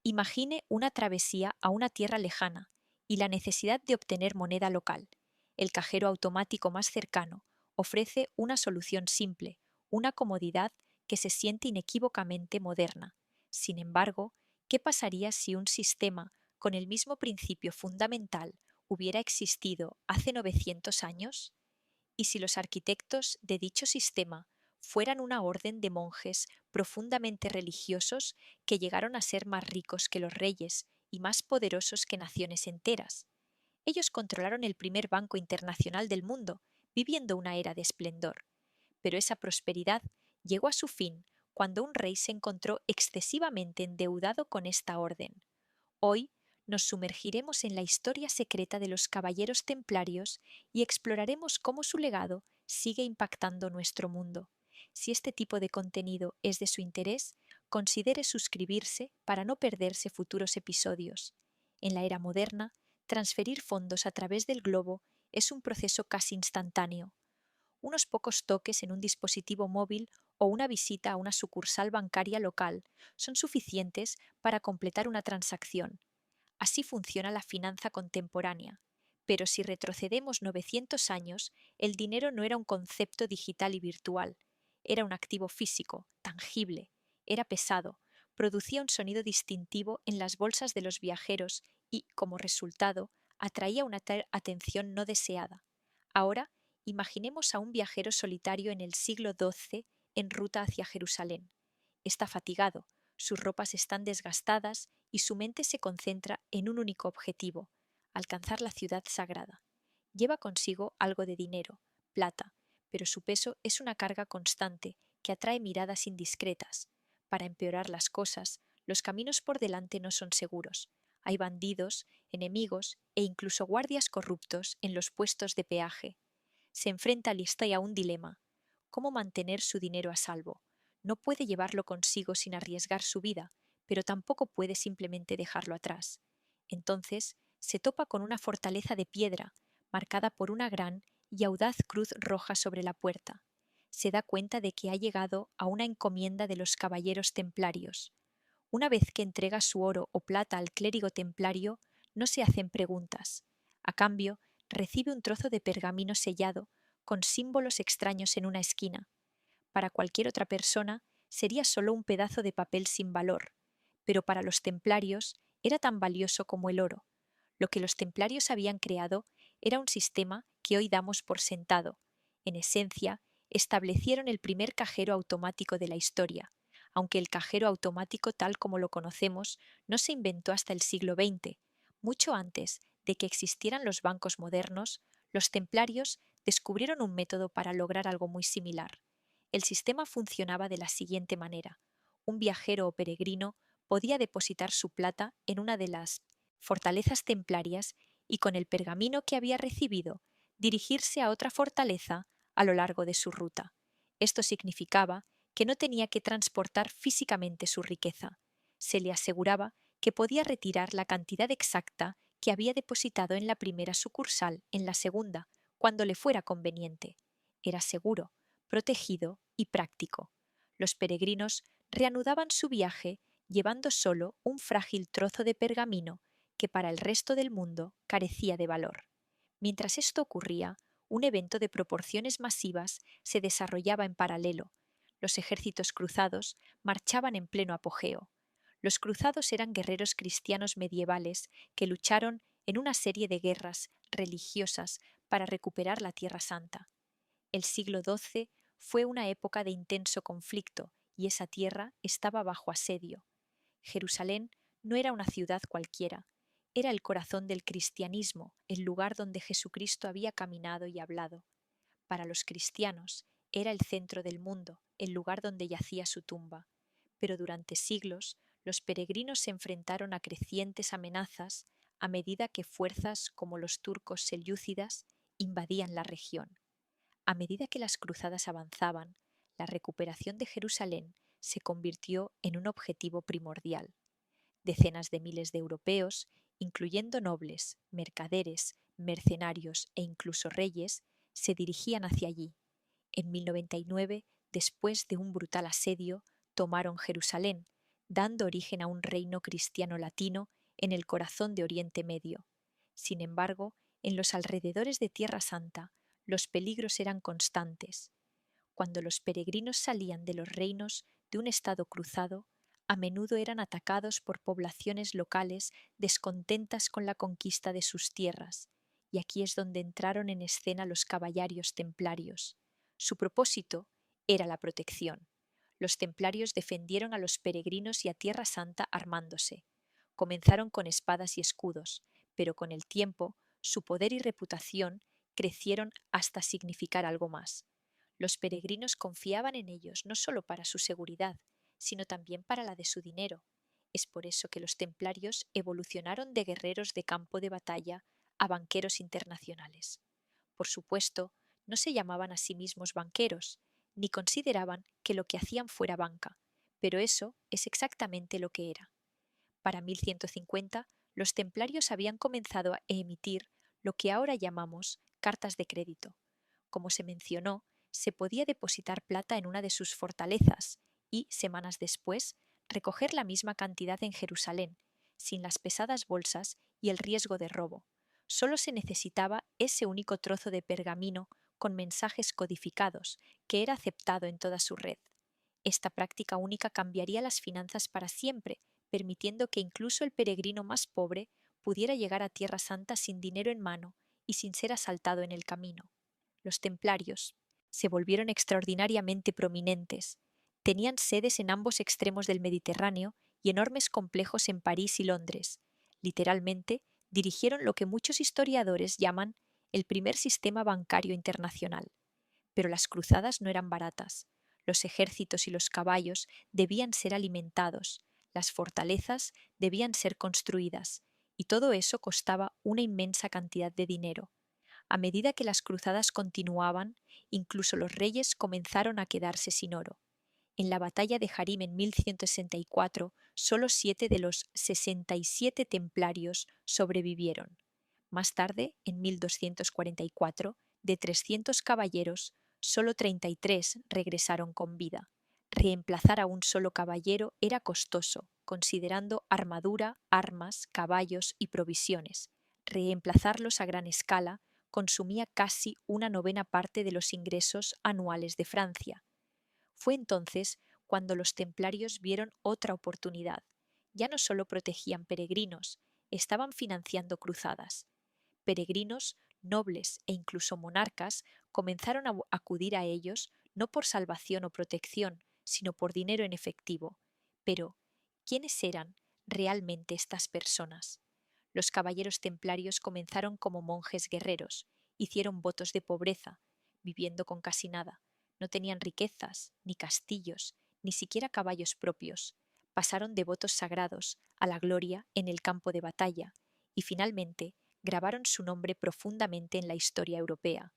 Imagine una travesía a una tierra lejana y la necesidad de obtener moneda local. El cajero automático más cercano ofrece una solución simple, una comodidad que se siente inequívocamente moderna. Sin embargo, ¿qué pasaría si un sistema con el mismo principio fundamental hubiera existido hace 900 años? ¿Y si los arquitectos de dicho sistema fueran una orden de monjes profundamente religiosos que llegaron a ser más ricos que los reyes y más poderosos que naciones enteras? Ellos controlaron el primer banco internacional del mundo, viviendo una era de esplendor. Pero esa prosperidad llegó a su fin cuando un rey se encontró excesivamente endeudado con esta orden. Hoy nos sumergiremos en la historia secreta de los caballeros templarios y exploraremos cómo su legado sigue impactando nuestro mundo. Si este tipo de contenido es de su interés, considere suscribirse para no perderse futuros episodios. En la era moderna, transferir fondos a través del globo es un proceso casi instantáneo. Unos pocos toques en un dispositivo móvil o una visita a una sucursal bancaria local son suficientes para completar una transacción. Así funciona la finanza contemporánea. Pero si retrocedemos 900 años, el dinero no era un concepto digital y virtual, era un activo físico, tangible, era pesado, producía un sonido distintivo en las bolsas de los viajeros y, como resultado, atraía una atención no deseada. Ahora, imaginemos a un viajero solitario en el siglo XII en ruta hacia Jerusalén. Está fatigado, sus ropas están desgastadas y su mente se concentra en un único objetivo: alcanzar la ciudad sagrada. Lleva consigo algo de dinero, plata, pero su peso es una carga constante que atrae miradas indiscretas. Para empeorar las cosas, los caminos por delante no son seguros. Hay bandidos, enemigos e incluso guardias corruptos en los puestos de peaje. Se enfrenta a un dilema: ¿cómo mantener su dinero a salvo? No puede llevarlo consigo sin arriesgar su vida, pero tampoco puede simplemente dejarlo atrás. Entonces se topa con una fortaleza de piedra, marcada por una gran y audaz cruz roja sobre la puerta. Se da cuenta de que ha llegado a una encomienda de los caballeros templarios. Una vez que entrega su oro o plata al clérigo templario, no se hacen preguntas. A cambio, recibe un trozo de pergamino sellado, con símbolos extraños en una esquina. Para cualquier otra persona sería solo un pedazo de papel sin valor, pero para los templarios era tan valioso como el oro. Lo que los templarios habían creado era un sistema que hoy damos por sentado. En esencia, establecieron el primer cajero automático de la historia, aunque el cajero automático tal como lo conocemos no se inventó hasta el siglo XX. Mucho antes de que existieran los bancos modernos, los templarios descubrieron un método para lograr algo muy similar. El sistema funcionaba de la siguiente manera: un viajero o peregrino podía depositar su plata en una de las fortalezas templarias y, con el pergamino que había recibido, dirigirse a otra fortaleza a lo largo de su ruta. Esto significaba que no tenía que transportar físicamente su riqueza. Se le aseguraba que podía retirar la cantidad exacta que había depositado en la primera sucursal en la segunda, cuando le fuera conveniente. Era seguro, protegido y práctico. Los peregrinos reanudaban su viaje llevando solo un frágil trozo de pergamino que para el resto del mundo carecía de valor. Mientras esto ocurría, un evento de proporciones masivas se desarrollaba en paralelo. Los ejércitos cruzados marchaban en pleno apogeo. Los cruzados eran guerreros cristianos medievales que lucharon en una serie de guerras religiosas para recuperar la Tierra Santa. El siglo XII fue una época de intenso conflicto y esa tierra estaba bajo asedio. Jerusalén no era una ciudad cualquiera, era el corazón del cristianismo, el lugar donde Jesucristo había caminado y hablado. Para los cristianos era el centro del mundo, el lugar donde yacía su tumba. Pero durante siglos los peregrinos se enfrentaron a crecientes amenazas a medida que fuerzas como los turcos selyúcidas invadían la región. A medida que las cruzadas avanzaban, la recuperación de Jerusalén se convirtió en un objetivo primordial. Decenas de miles de europeos, incluyendo nobles, mercaderes, mercenarios e incluso reyes, se dirigían hacia allí. En 1099, después de un brutal asedio, tomaron Jerusalén, dando origen a un reino cristiano latino en el corazón de Oriente Medio. Sin embargo, en los alrededores de Tierra Santa, los peligros eran constantes. Cuando los peregrinos salían de los reinos de un estado cruzado, a menudo eran atacados por poblaciones locales descontentas con la conquista de sus tierras, y aquí es donde entraron en escena los caballarios templarios. Su propósito era la protección. Los templarios defendieron a los peregrinos y a Tierra Santa armándose. Comenzaron con espadas y escudos, pero con el tiempo su poder y reputación crecieron hasta significar algo más. Los peregrinos confiaban en ellos no solo para su seguridad, sino también para la de su dinero. Es por eso que los templarios evolucionaron de guerreros de campo de batalla a banqueros internacionales. Por supuesto, no se llamaban a sí mismos banqueros, ni consideraban que lo que hacían fuera banca, pero eso es exactamente lo que era. Para 1150, los templarios habían comenzado a emitir lo que ahora llamamos cartas de crédito. Como se mencionó, se podía depositar plata en una de sus fortalezas y, semanas después, recoger la misma cantidad en Jerusalén, sin las pesadas bolsas y el riesgo de robo. Solo se necesitaba ese único trozo de pergamino con mensajes codificados, que era aceptado en toda su red. Esta práctica única cambiaría las finanzas para siempre, permitiendo que incluso el peregrino más pobre pudiera llegar a Tierra Santa sin dinero en mano y sin ser asaltado en el camino. Los templarios se volvieron extraordinariamente prominentes. Tenían sedes en ambos extremos del Mediterráneo y enormes complejos en París y Londres. Literalmente, dirigieron lo que muchos historiadores llaman el primer sistema bancario internacional. Pero las cruzadas no eran baratas. Los ejércitos y los caballos debían ser alimentados, las fortalezas debían ser construidas, y todo eso costaba una inmensa cantidad de dinero. A medida que las cruzadas continuaban, incluso los reyes comenzaron a quedarse sin oro. En la batalla de Jarim en 1164, solo 7 de los 67 templarios sobrevivieron. Más tarde, en 1244, de 300 caballeros, solo 33 regresaron con vida. Reemplazar a un solo caballero era costoso, considerando armadura, armas, caballos y provisiones. Reemplazarlos a gran escala consumía casi una novena parte de los ingresos anuales de Francia. Fue entonces cuando los templarios vieron otra oportunidad. Ya no solo protegían peregrinos, estaban financiando cruzadas. Peregrinos, nobles e incluso monarcas comenzaron a acudir a ellos no por salvación o protección, sino por dinero en efectivo. Pero, ¿quiénes eran realmente estas personas? Los caballeros templarios comenzaron como monjes guerreros, hicieron votos de pobreza, viviendo con casi nada. No tenían riquezas, ni castillos, ni siquiera caballos propios. Pasaron de votos sagrados a la gloria en el campo de batalla, y finalmente grabaron su nombre profundamente en la historia europea.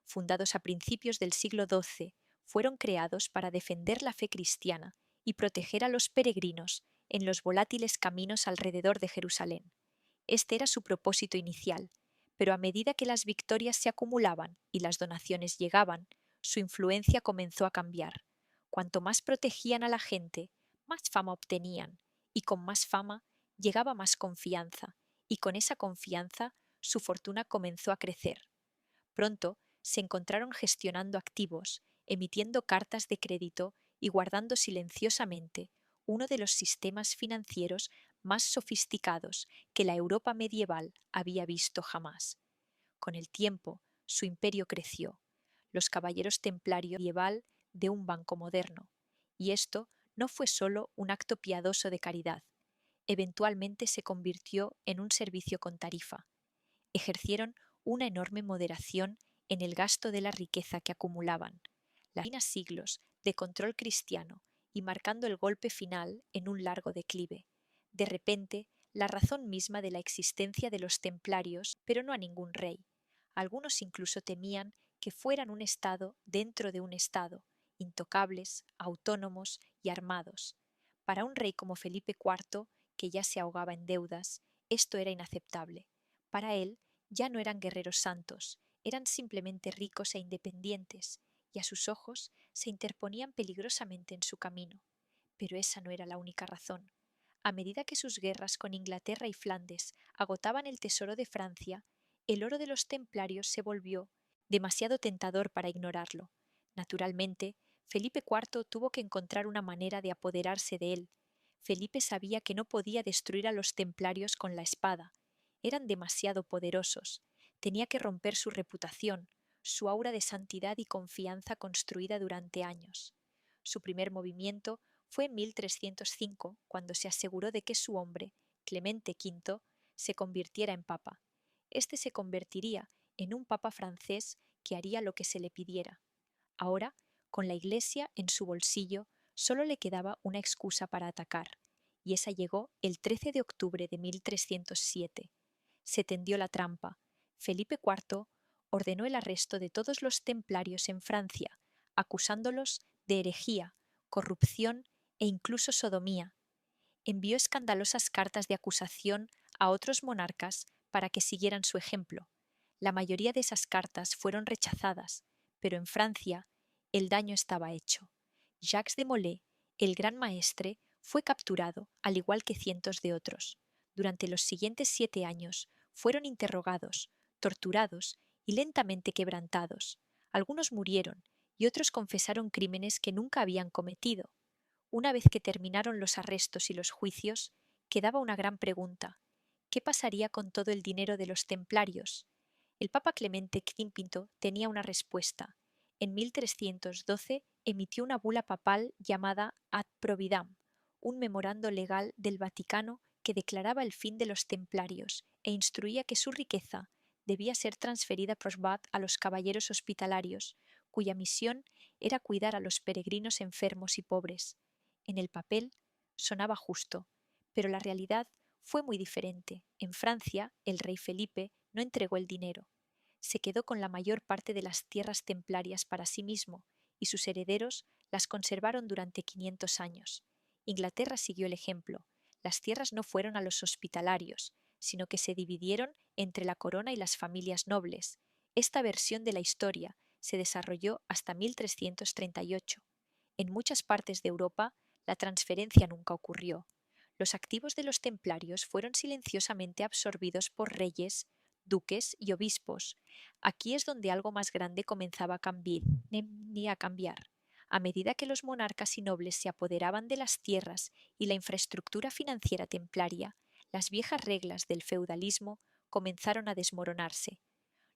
Fundados a principios del siglo XII, fueron creados para defender la fe cristiana y proteger a los peregrinos en los volátiles caminos alrededor de Jerusalén. Este era su propósito inicial, pero a medida que las victorias se acumulaban y las donaciones llegaban, su influencia comenzó a cambiar. Cuanto más protegían a la gente, más fama obtenían, y con más fama llegaba más confianza, y con esa confianza su fortuna comenzó a crecer. Pronto se encontraron gestionando activos, emitiendo cartas de crédito y guardando silenciosamente uno de los sistemas financieros más sofisticados que la Europa medieval había visto jamás. Con el tiempo, su imperio creció. Los caballeros templarios medieval de un banco moderno. Y esto no fue solo un acto piadoso de caridad. Eventualmente se convirtió en un servicio con tarifa. Ejercieron una enorme moderación en el gasto de la riqueza que acumulaban. Las siglos de control cristiano y marcando el golpe final en un largo declive. De repente, la razón misma de la existencia de los templarios, pero no a ningún rey. Algunos incluso temían que fueran un estado dentro de un estado, intocables, autónomos y armados. Para un rey como Felipe IV, que ya se ahogaba en deudas, esto era inaceptable. Para él, ya no eran guerreros santos, eran simplemente ricos e independientes, y a sus ojos se interponían peligrosamente en su camino. Pero esa no era la única razón. A medida que sus guerras con Inglaterra y Flandes agotaban el tesoro de Francia, el oro de los templarios se volvió demasiado tentador para ignorarlo. Naturalmente, Felipe IV tuvo que encontrar una manera de apoderarse de él. Felipe sabía que no podía destruir a los templarios con la espada. Eran demasiado poderosos. Tenía que romper su reputación, su aura de santidad y confianza construida durante años. Su primer movimiento fue en 1305, cuando se aseguró de que su hombre, Clemente V, se convirtiera en papa. Este se convertiría en un papa francés que haría lo que se le pidiera. Ahora, con la Iglesia en su bolsillo, solo le quedaba una excusa para atacar, y esa llegó el 13 de octubre de 1307. Se tendió la trampa. Felipe IV ordenó el arresto de todos los templarios en Francia, acusándolos de herejía, corrupción e incluso sodomía. Envió escandalosas cartas de acusación a otros monarcas para que siguieran su ejemplo. La mayoría de esas cartas fueron rechazadas, pero en Francia el daño estaba hecho. Jacques de Molay, el gran maestre, fue capturado, al igual que cientos de otros. Durante los siguientes 7 años fueron interrogados, torturados y lentamente quebrantados. Algunos murieron y otros confesaron crímenes que nunca habían cometido. Una vez que terminaron los arrestos y los juicios, quedaba una gran pregunta: ¿qué pasaría con todo el dinero de los templarios? El Papa Clemente V tenía una respuesta. En 1312 emitió una bula papal llamada Ad Providam, un memorando legal del Vaticano que declaraba el fin de los templarios e instruía que su riqueza debía ser transferida prosbat a los caballeros hospitalarios, cuya misión era cuidar a los peregrinos enfermos y pobres. En el papel sonaba justo, pero la realidad fue muy diferente. En Francia, el rey Felipe no entregó el dinero. Se quedó con la mayor parte de las tierras templarias para sí mismo, y sus herederos las conservaron durante 500 años. Inglaterra siguió el ejemplo. Las tierras no fueron a los hospitalarios, sino que se dividieron entre la corona y las familias nobles. Esta versión de la historia se desarrolló hasta 1338. En muchas partes de Europa, la transferencia nunca ocurrió. Los activos de los templarios fueron silenciosamente absorbidos por reyes, duques y obispos. Aquí es donde algo más grande comenzaba a cambiar. A medida que los monarcas y nobles se apoderaban de las tierras y la infraestructura financiera templaria, las viejas reglas del feudalismo comenzaron a desmoronarse.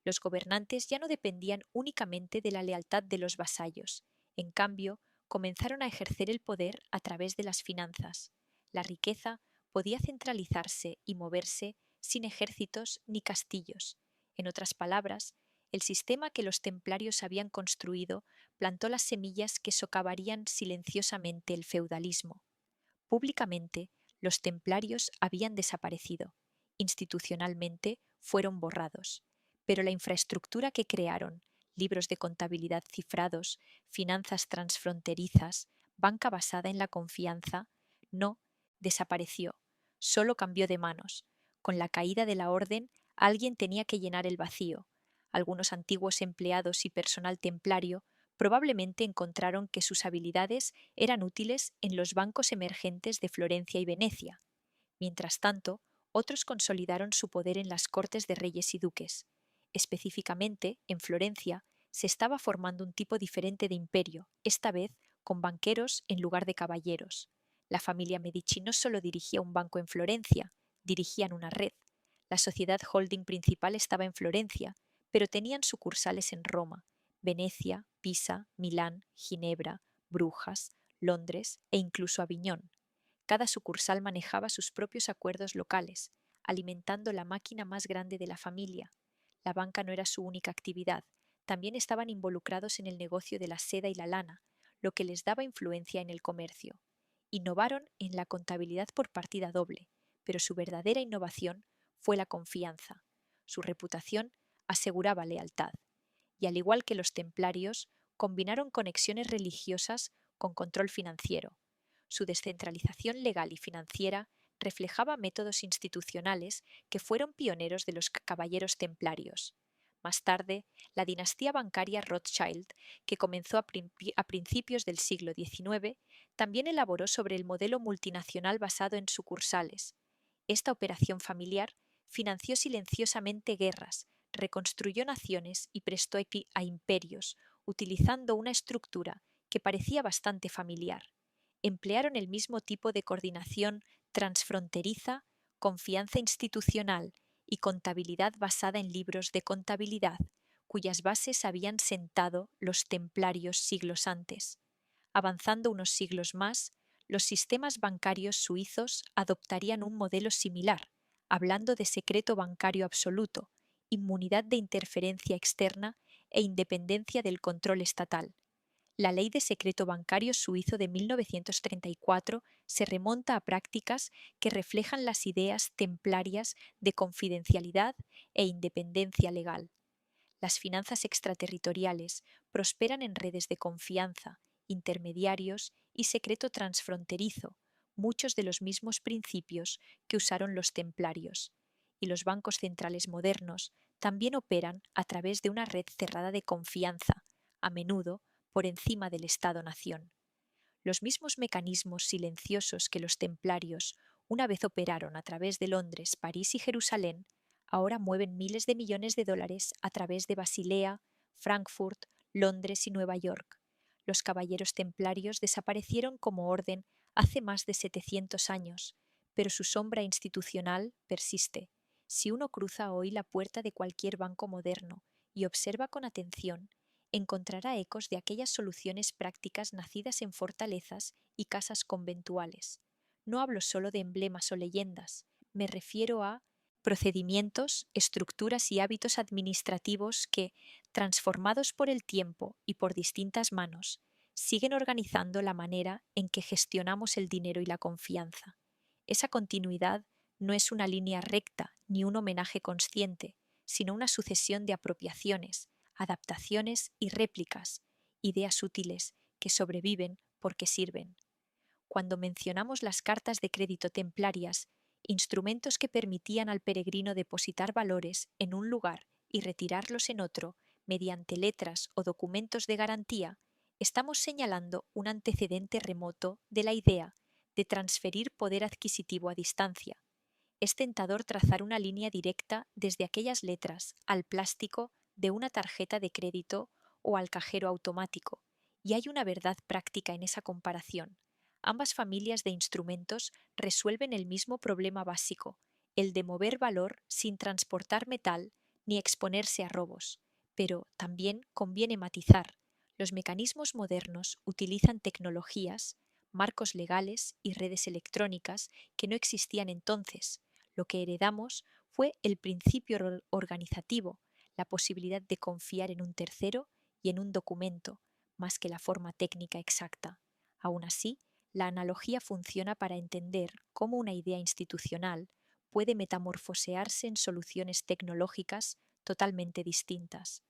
Los gobernantes ya no dependían únicamente de la lealtad de los vasallos. En cambio, comenzaron a ejercer el poder a través de las finanzas. La riqueza podía centralizarse y moverse sin ejércitos ni castillos. En otras palabras, el sistema que los templarios habían construido plantó las semillas que socavarían silenciosamente el feudalismo. Públicamente, los templarios habían desaparecido. Institucionalmente, fueron borrados. Pero la infraestructura que crearon, libros de contabilidad cifrados, finanzas transfronterizas, banca basada en la confianza, no desapareció, solo cambió de manos. Con la caída de la orden, alguien tenía que llenar el vacío. Algunos antiguos empleados y personal templario probablemente encontraron que sus habilidades eran útiles en los bancos emergentes de Florencia y Venecia. Mientras tanto, otros consolidaron su poder en las cortes de reyes y duques. Específicamente, en Florencia, se estaba formando un tipo diferente de imperio, esta vez con banqueros en lugar de caballeros. La familia Medici no solo dirigía un banco en Florencia, dirigían una red. La sociedad holding principal estaba en Florencia, pero tenían sucursales en Roma, Venecia, Pisa, Milán, Ginebra, Brujas, Londres e incluso Aviñón. Cada sucursal manejaba sus propios acuerdos locales, alimentando la máquina más grande de la familia. La banca no era su única actividad, también estaban involucrados en el negocio de la seda y la lana, lo que les daba influencia en el comercio. Innovaron en la contabilidad por partida doble, pero su verdadera innovación fue la confianza. Su reputación aseguraba lealtad. Y al igual que los templarios, combinaron conexiones religiosas con control financiero. Su descentralización legal y financiera reflejaba métodos institucionales que fueron pioneros de los caballeros templarios. Más tarde, la dinastía bancaria Rothschild, que comenzó a principios del siglo XIX, también elaboró sobre el modelo multinacional basado en sucursales. Esta operación familiar financió silenciosamente guerras, reconstruyó naciones y prestó a imperios, utilizando una estructura que parecía bastante familiar. Emplearon el mismo tipo de coordinación transfronteriza, confianza institucional y contabilidad basada en libros de contabilidad, cuyas bases habían sentado los templarios siglos antes. Avanzando unos siglos más, los sistemas bancarios suizos adoptarían un modelo similar, hablando de secreto bancario absoluto, inmunidad de interferencia externa e independencia del control estatal. La Ley de Secreto Bancario suizo de 1934 se remonta a prácticas que reflejan las ideas templarias de confidencialidad e independencia legal. Las finanzas extraterritoriales prosperan en redes de confianza, intermediarios y secreto transfronterizo, muchos de los mismos principios que usaron los templarios. Y los bancos centrales modernos también operan a través de una red cerrada de confianza, a menudo por encima del Estado-nación. Los mismos mecanismos silenciosos que los templarios una vez operaron a través de Londres, París y Jerusalén, ahora mueven miles de millones de dólares a través de Basilea, Frankfurt, Londres y Nueva York. Los caballeros templarios desaparecieron como orden hace más de 700 años, pero su sombra institucional persiste. Si uno cruza hoy la puerta de cualquier banco moderno y observa con atención, encontrará ecos de aquellas soluciones prácticas nacidas en fortalezas y casas conventuales. No hablo solo de emblemas o leyendas, me refiero a procedimientos, estructuras y hábitos administrativos que, transformados por el tiempo y por distintas manos, siguen organizando la manera en que gestionamos el dinero y la confianza. Esa continuidad no es una línea recta ni un homenaje consciente, sino una sucesión de apropiaciones, adaptaciones y réplicas, ideas útiles que sobreviven porque sirven. Cuando mencionamos las cartas de crédito templarias, instrumentos que permitían al peregrino depositar valores en un lugar y retirarlos en otro mediante letras o documentos de garantía, estamos señalando un antecedente remoto de la idea de transferir poder adquisitivo a distancia. Es tentador trazar una línea directa desde aquellas letras al plástico de una tarjeta de crédito o al cajero automático, y hay una verdad práctica en esa comparación. Ambas familias de instrumentos resuelven el mismo problema básico, el de mover valor sin transportar metal ni exponerse a robos. Pero también conviene matizar. Los mecanismos modernos utilizan tecnologías, marcos legales y redes electrónicas que no existían entonces. Lo que heredamos fue el principio organizativo, la posibilidad de confiar en un tercero y en un documento, más que la forma técnica exacta. Aún así, la analogía funciona para entender cómo una idea institucional puede metamorfosearse en soluciones tecnológicas totalmente distintas.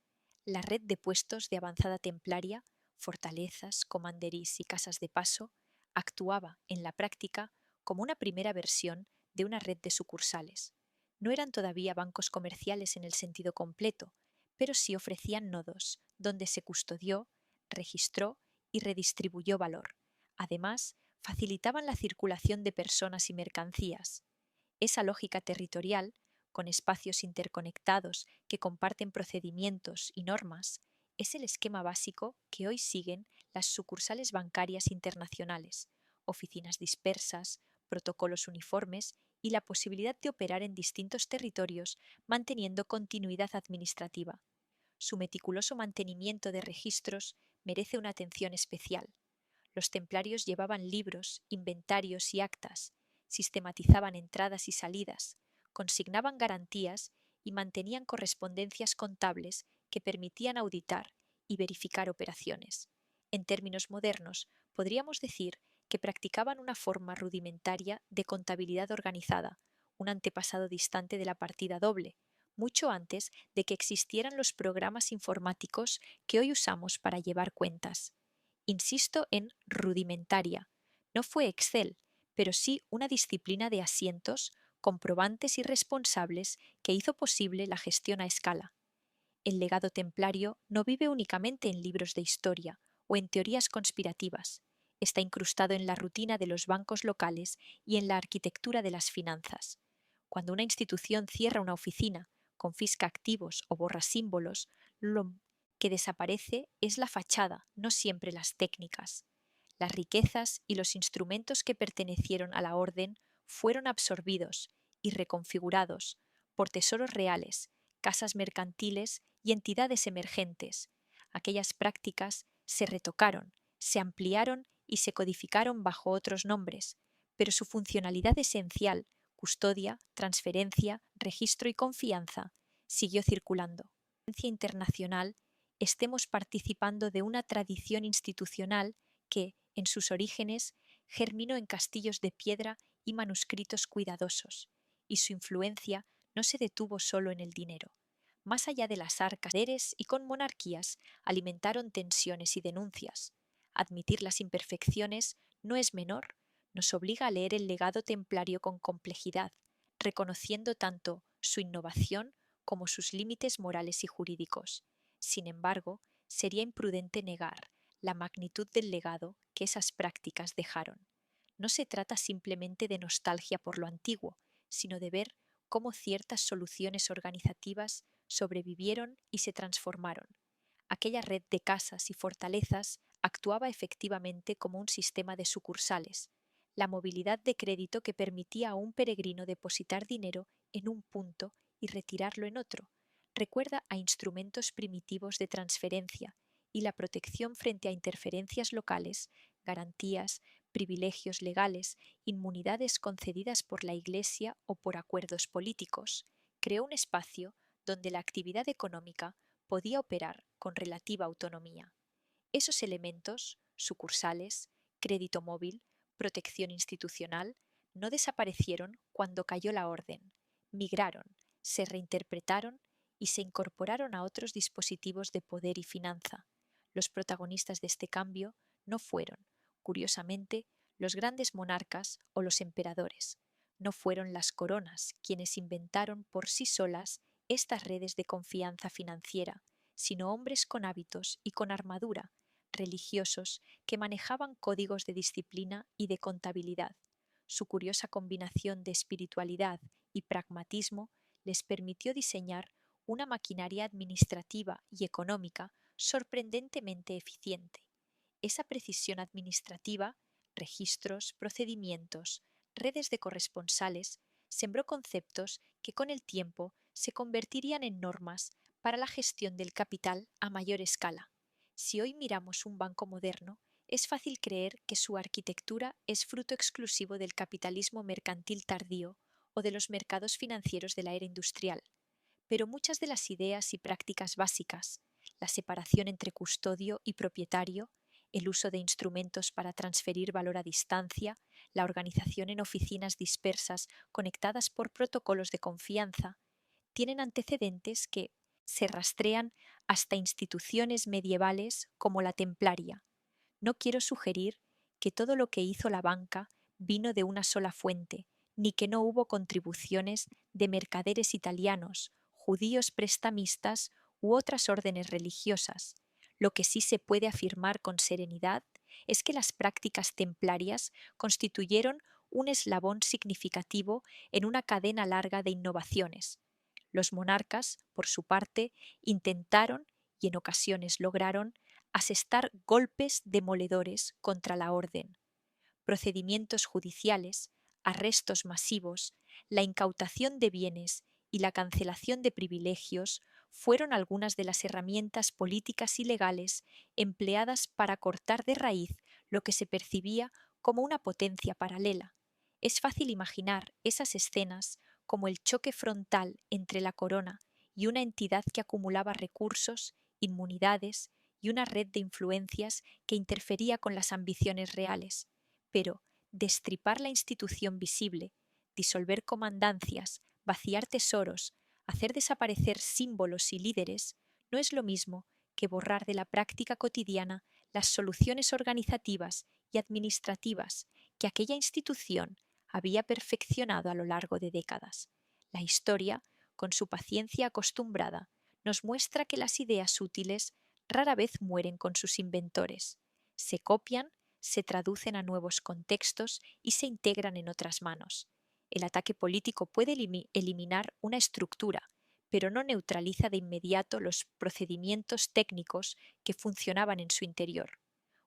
La red de puestos de avanzada templaria, fortalezas, commanderies y casas de paso, actuaba, en la práctica, como una primera versión de una red de sucursales. No eran todavía bancos comerciales en el sentido completo, pero sí ofrecían nodos donde se custodió, registró y redistribuyó valor. Además, facilitaban la circulación de personas y mercancías. Esa lógica territorial, con espacios interconectados que comparten procedimientos y normas, es el esquema básico que hoy siguen las sucursales bancarias internacionales, oficinas dispersas, protocolos uniformes y la posibilidad de operar en distintos territorios manteniendo continuidad administrativa. Su meticuloso mantenimiento de registros merece una atención especial. Los templarios llevaban libros, inventarios y actas, sistematizaban entradas y salidas, consignaban garantías y mantenían correspondencias contables que permitían auditar y verificar operaciones. En términos modernos, podríamos decir que practicaban una forma rudimentaria de contabilidad organizada, un antepasado distante de la partida doble, mucho antes de que existieran los programas informáticos que hoy usamos para llevar cuentas. Insisto en rudimentaria. No fue Excel, pero sí una disciplina de asientos, comprobantes y responsables que hizo posible la gestión a escala. El legado templario no vive únicamente en libros de historia o en teorías conspirativas. Está incrustado en la rutina de los bancos locales y en la arquitectura de las finanzas. Cuando una institución cierra una oficina, confisca activos o borra símbolos, lo que desaparece es la fachada, no siempre las técnicas. Las riquezas y los instrumentos que pertenecieron a la orden fueron absorbidos y reconfigurados por tesoros reales, casas mercantiles y entidades emergentes. Aquellas prácticas se retocaron, se ampliaron y se codificaron bajo otros nombres, pero su funcionalidad esencial, custodia, transferencia, registro y confianza, siguió circulando. En la internacional estemos participando de una tradición institucional que, en sus orígenes, germinó en castillos de piedra y manuscritos cuidadosos, y su influencia no se detuvo solo en el dinero. Más allá de las arcas y con monarquías, alimentaron tensiones y denuncias. Admitir las imperfecciones no es menor, nos obliga a leer el legado templario con complejidad, reconociendo tanto su innovación como sus límites morales y jurídicos. Sin embargo, sería imprudente negar la magnitud del legado que esas prácticas dejaron. No se trata simplemente de nostalgia por lo antiguo, sino de ver cómo ciertas soluciones organizativas sobrevivieron y se transformaron. Aquella red de casas y fortalezas actuaba efectivamente como un sistema de sucursales, la movilidad de crédito que permitía a un peregrino depositar dinero en un punto y retirarlo en otro. Recuerda a instrumentos primitivos de transferencia y la protección frente a interferencias locales, garantías, privilegios legales, inmunidades concedidas por la Iglesia o por acuerdos políticos. Creó un espacio donde la actividad económica podía operar con relativa autonomía. Esos elementos, sucursales, crédito móvil, protección institucional, no desaparecieron cuando cayó la orden, migraron, se reinterpretaron y se incorporaron a otros dispositivos de poder y finanza. Los protagonistas de este cambio no fueron, curiosamente, los grandes monarcas o los emperadores. No fueron las coronas quienes inventaron por sí solas estas redes de confianza financiera, sino hombres con hábitos y con armadura, religiosos que manejaban códigos de disciplina y de contabilidad. Su curiosa combinación de espiritualidad y pragmatismo les permitió diseñar una maquinaria administrativa y económica sorprendentemente eficiente. Esa precisión administrativa, registros, procedimientos, redes de corresponsales, sembró conceptos que con el tiempo se convertirían en normas para la gestión del capital a mayor escala. Si hoy miramos un banco moderno, es fácil creer que su arquitectura es fruto exclusivo del capitalismo mercantil tardío o de los mercados financieros de la era industrial. Pero muchas de las ideas y prácticas básicas, la separación entre custodio y propietario, el uso de instrumentos para transferir valor a distancia, la organización en oficinas dispersas conectadas por protocolos de confianza, tienen antecedentes que se rastrean hasta instituciones medievales como la templaria. No quiero sugerir que todo lo que hizo la banca vino de una sola fuente, ni que no hubo contribuciones de mercaderes italianos, judíos prestamistas u otras órdenes religiosas. Lo que sí se puede afirmar con serenidad es que las prácticas templarias constituyeron un eslabón significativo en una cadena larga de innovaciones. Los monarcas, por su parte, intentaron, y en ocasiones lograron, asestar golpes demoledores contra la orden. Procedimientos judiciales, arrestos masivos, la incautación de bienes y la cancelación de privilegios fueron algunas de las herramientas políticas y legales empleadas para cortar de raíz lo que se percibía como una potencia paralela. Es fácil imaginar esas escenas como el choque frontal entre la corona y una entidad que acumulaba recursos, inmunidades y una red de influencias que interfería con las ambiciones reales. Pero destripar la institución visible, disolver comandancias, vaciar tesoros, hacer desaparecer símbolos y líderes, no es lo mismo que borrar de la práctica cotidiana las soluciones organizativas y administrativas que aquella institución había perfeccionado a lo largo de décadas. La historia, con su paciencia acostumbrada, nos muestra que las ideas útiles rara vez mueren con sus inventores. Se copian, se traducen a nuevos contextos y se integran en otras manos. El ataque político puede eliminar una estructura, pero no neutraliza de inmediato los procedimientos técnicos que funcionaban en su interior.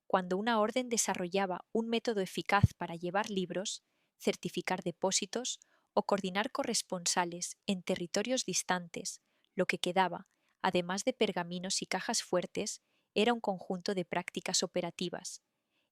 Cuando una orden desarrollaba un método eficaz para llevar libros, certificar depósitos o coordinar corresponsales en territorios distantes, lo que quedaba, además de pergaminos y cajas fuertes, era un conjunto de prácticas operativas.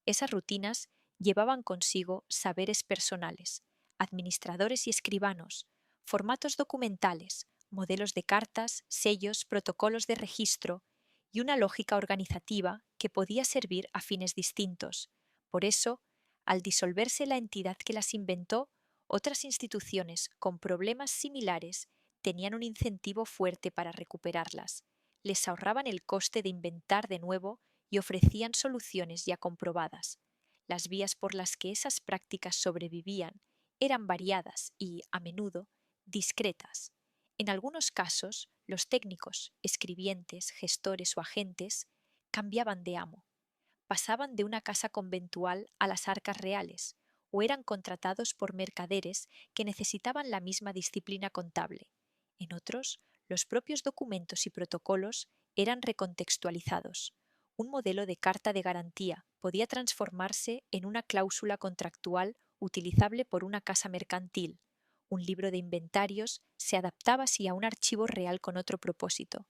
Esas rutinas llevaban consigo saberes personales, administradores y escribanos, formatos documentales, modelos de cartas, sellos, protocolos de registro y una lógica organizativa que podía servir a fines distintos. Por eso, al disolverse la entidad que las inventó, otras instituciones con problemas similares tenían un incentivo fuerte para recuperarlas. Les ahorraban el coste de inventar de nuevo y ofrecían soluciones ya comprobadas. Las vías por las que esas prácticas sobrevivían eran variadas y, a menudo, discretas. En algunos casos, los técnicos, escribientes, gestores o agentes cambiaban de amo, pasaban de una casa conventual a las arcas reales, o eran contratados por mercaderes que necesitaban la misma disciplina contable. En otros, los propios documentos y protocolos eran recontextualizados. Un modelo de carta de garantía podía transformarse en una cláusula contractual utilizable por una casa mercantil. Un libro de inventarios se adaptaba así a un archivo real con otro propósito.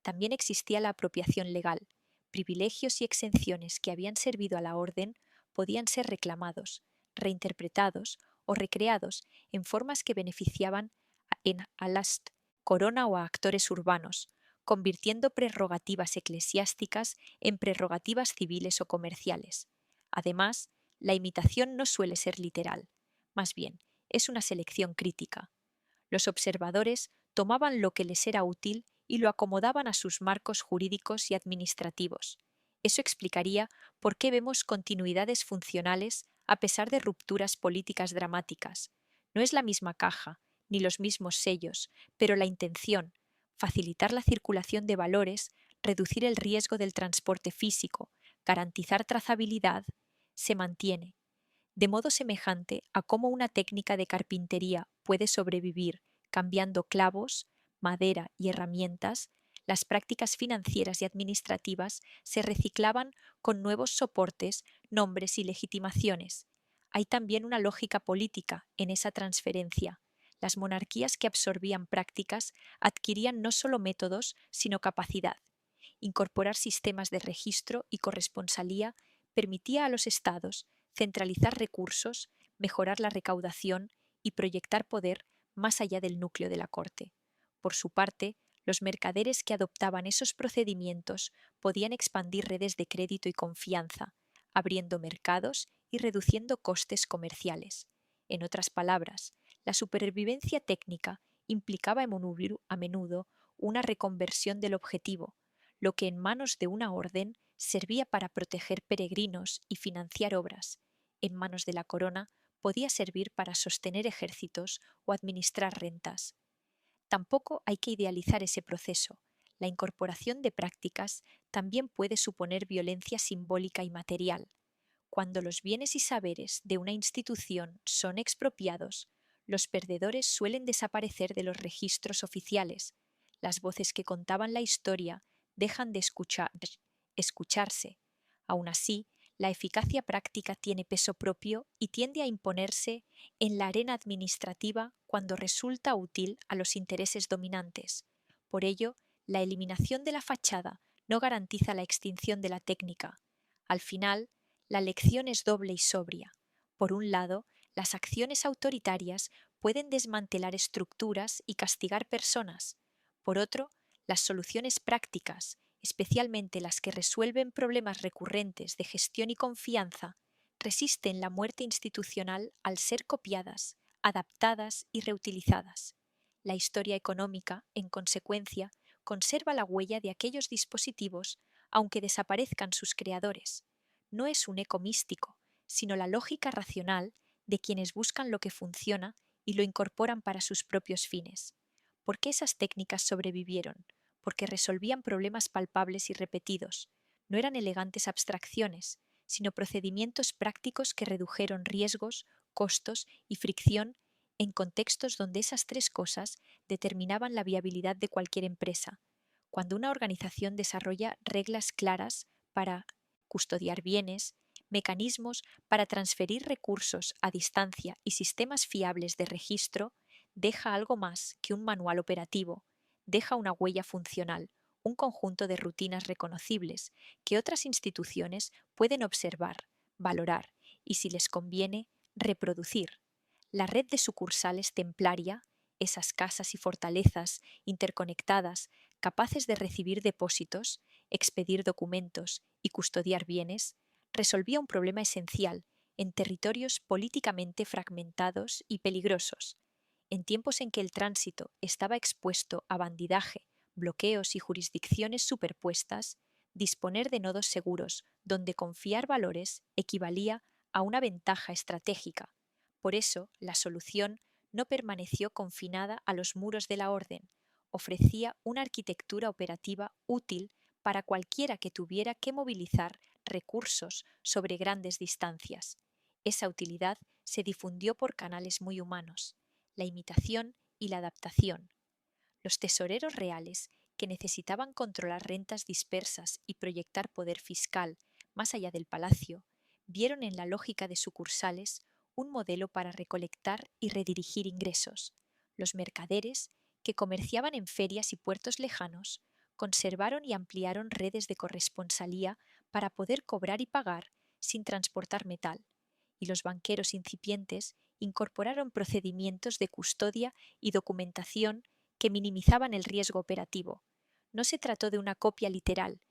También existía la apropiación legal. Privilegios y exenciones que habían servido a la orden podían ser reclamados, reinterpretados o recreados en formas que beneficiaban a las corona o a actores urbanos, convirtiendo prerrogativas eclesiásticas en prerrogativas civiles o comerciales. Además, la imitación no suele ser literal, más bien, es una selección crítica. Los observadores tomaban lo que les era útil y lo acomodaban a sus marcos jurídicos y administrativos. Eso explicaría por qué vemos continuidades funcionales a pesar de rupturas políticas dramáticas. No es la misma caja, ni los mismos sellos, pero la intención, facilitar la circulación de valores, reducir el riesgo del transporte físico, garantizar trazabilidad, se mantiene. De modo semejante a cómo una técnica de carpintería puede sobrevivir cambiando clavos, madera y herramientas, las prácticas financieras y administrativas se reciclaban con nuevos soportes, nombres y legitimaciones. Hay también una lógica política en esa transferencia. Las monarquías que absorbían prácticas adquirían no solo métodos, sino capacidad. Incorporar sistemas de registro y corresponsalía permitía a los estados centralizar recursos, mejorar la recaudación y proyectar poder más allá del núcleo de la corte. Por su parte, los mercaderes que adoptaban esos procedimientos podían expandir redes de crédito y confianza, abriendo mercados y reduciendo costes comerciales. En otras palabras, la supervivencia técnica implicaba a menudo una reconversión del objetivo, lo que en manos de una orden servía para proteger peregrinos y financiar obras. En manos de la corona podía servir para sostener ejércitos o administrar rentas. Tampoco hay que idealizar ese proceso. La incorporación de prácticas también puede suponer violencia simbólica y material. Cuando los bienes y saberes de una institución son expropiados, los perdedores suelen desaparecer de los registros oficiales. Las voces que contaban la historia dejan de escucharse. Aún así, la eficacia práctica tiene peso propio y tiende a imponerse en la arena administrativa cuando resulta útil a los intereses dominantes. Por ello, la eliminación de la fachada no garantiza la extinción de la técnica. Al final, la lección es doble y sobria. Por un lado, las acciones autoritarias pueden desmantelar estructuras y castigar personas. Por otro, las soluciones prácticas, especialmente las que resuelven problemas recurrentes de gestión y confianza, resisten la muerte institucional al ser copiadas, adaptadas y reutilizadas. La historia económica, en consecuencia, conserva la huella de aquellos dispositivos, aunque desaparezcan sus creadores. No es un eco místico, sino la lógica racional de quienes buscan lo que funciona y lo incorporan para sus propios fines. ¿Por qué esas técnicas sobrevivieron? porque resolvían problemas palpables y repetidos. No eran elegantes abstracciones, sino procedimientos prácticos que redujeron riesgos, costos y fricción en contextos donde esas tres cosas determinaban la viabilidad de cualquier empresa. Cuando una organización desarrolla reglas claras para custodiar bienes, mecanismos para transferir recursos a distancia y sistemas fiables de registro, deja algo más que un manual operativo, deja una huella funcional, un conjunto de rutinas reconocibles que otras instituciones pueden observar, valorar y, si les conviene, reproducir. La red de sucursales templaria, esas casas y fortalezas interconectadas, capaces de recibir depósitos, expedir documentos y custodiar bienes, resolvía un problema esencial en territorios políticamente fragmentados y peligrosos. En tiempos en que el tránsito estaba expuesto a bandidaje, bloqueos y jurisdicciones superpuestas, disponer de nodos seguros donde confiar valores equivalía a una ventaja estratégica. Por eso, la solución no permaneció confinada a los muros de la orden, ofrecía una arquitectura operativa útil para cualquiera que tuviera que movilizar recursos sobre grandes distancias. Esa utilidad se difundió por canales muy humanos, la imitación y la adaptación. Los tesoreros reales, que necesitaban controlar rentas dispersas y proyectar poder fiscal más allá del palacio, vieron en la lógica de sucursales un modelo para recolectar y redirigir ingresos. Los mercaderes, que comerciaban en ferias y puertos lejanos, conservaron y ampliaron redes de corresponsalía para poder cobrar y pagar sin transportar metal, y los banqueros incipientes incorporaron procedimientos de custodia y documentación que minimizaban el riesgo operativo. No se trató de una copia literal.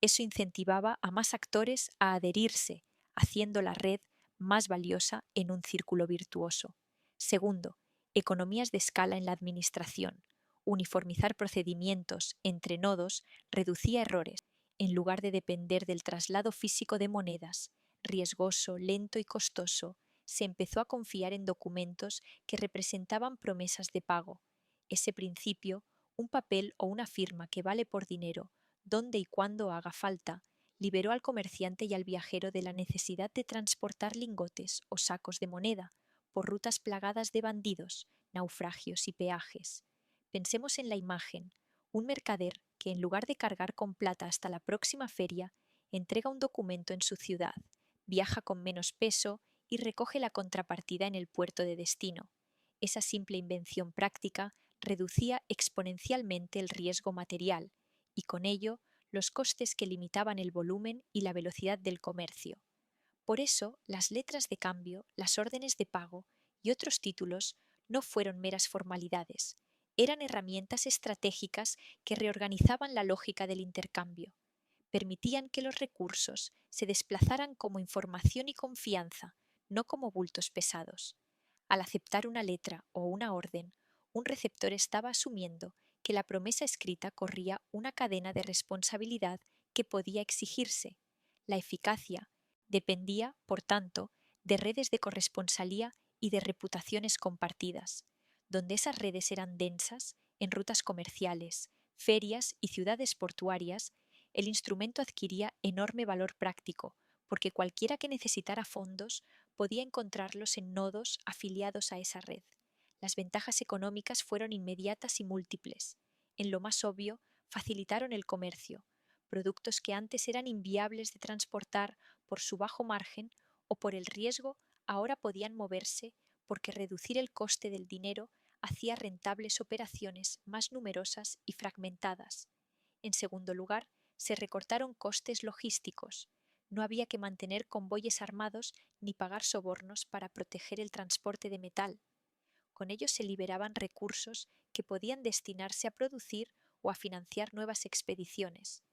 Eso incentivaba a más actores a adherirse, haciendo la red más valiosa en un círculo virtuoso. Segundo, economías de escala en la administración. Uniformizar procedimientos entre nodos reducía errores, en lugar de depender del traslado físico de monedas, riesgoso, lento y costoso. Se empezó a confiar en documentos que representaban promesas de pago. Ese principio, un papel o una firma que vale por dinero, donde y cuando haga falta, liberó al comerciante y al viajero de la necesidad de transportar lingotes o sacos de moneda por rutas plagadas de bandidos, naufragios y peajes. Pensemos en la imagen: un mercader que, en lugar de cargar con plata hasta la próxima feria, entrega un documento en su ciudad, viaja con menos peso y recoge la contrapartida en el puerto de destino. Esa simple invención práctica reducía exponencialmente el riesgo material y, con ello, los costes que limitaban el volumen y la velocidad del comercio. Por eso, las letras de cambio, las órdenes de pago y otros títulos no fueron meras formalidades, eran herramientas estratégicas que reorganizaban la lógica del intercambio. Permitían que los recursos se desplazaran como información y confianza, no como bultos pesados. Al aceptar una letra o una orden, un receptor estaba asumiendo que la promesa escrita corría una cadena de responsabilidad que podía exigirse. La eficacia dependía, por tanto, de redes de corresponsalía y de reputaciones compartidas. Donde esas redes eran densas, en rutas comerciales, ferias y ciudades portuarias, el instrumento adquiría enorme valor práctico, porque cualquiera que necesitara fondos podía encontrarlos en nodos afiliados a esa red. Las ventajas económicas fueron inmediatas y múltiples. En lo más obvio, facilitaron el comercio. Productos que antes eran inviables de transportar por su bajo margen o por el riesgo, ahora podían moverse porque reducir el coste del dinero hacía rentables operaciones más numerosas y fragmentadas. En segundo lugar, se recortaron costes logísticos. No había que mantener convoyes armados ni pagar sobornos para proteger el transporte de metal. Con ello se liberaban recursos que podían destinarse a producir o a financiar nuevas expediciones.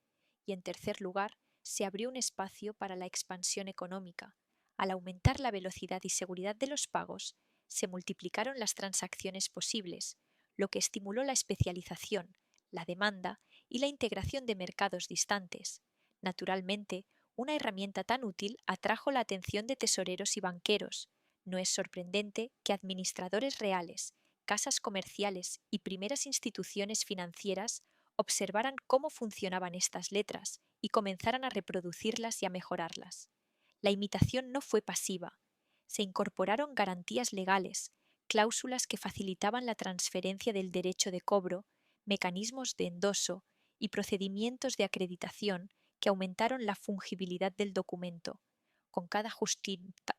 Y en tercer lugar, se abrió un espacio para la expansión económica. Al aumentar la velocidad y seguridad de los pagos, se multiplicaron las transacciones posibles, lo que estimuló la especialización, la demanda y la integración de mercados distantes. Naturalmente, una herramienta tan útil atrajo la atención de tesoreros y banqueros. No es sorprendente que administradores reales, casas comerciales y primeras instituciones financieras observaran cómo funcionaban estas letras y comenzaran a reproducirlas y a mejorarlas. La imitación no fue pasiva. Se incorporaron garantías legales, cláusulas que facilitaban la transferencia del derecho de cobro, mecanismos de endoso y procedimientos de acreditación que aumentaron la fungibilidad del documento, con cada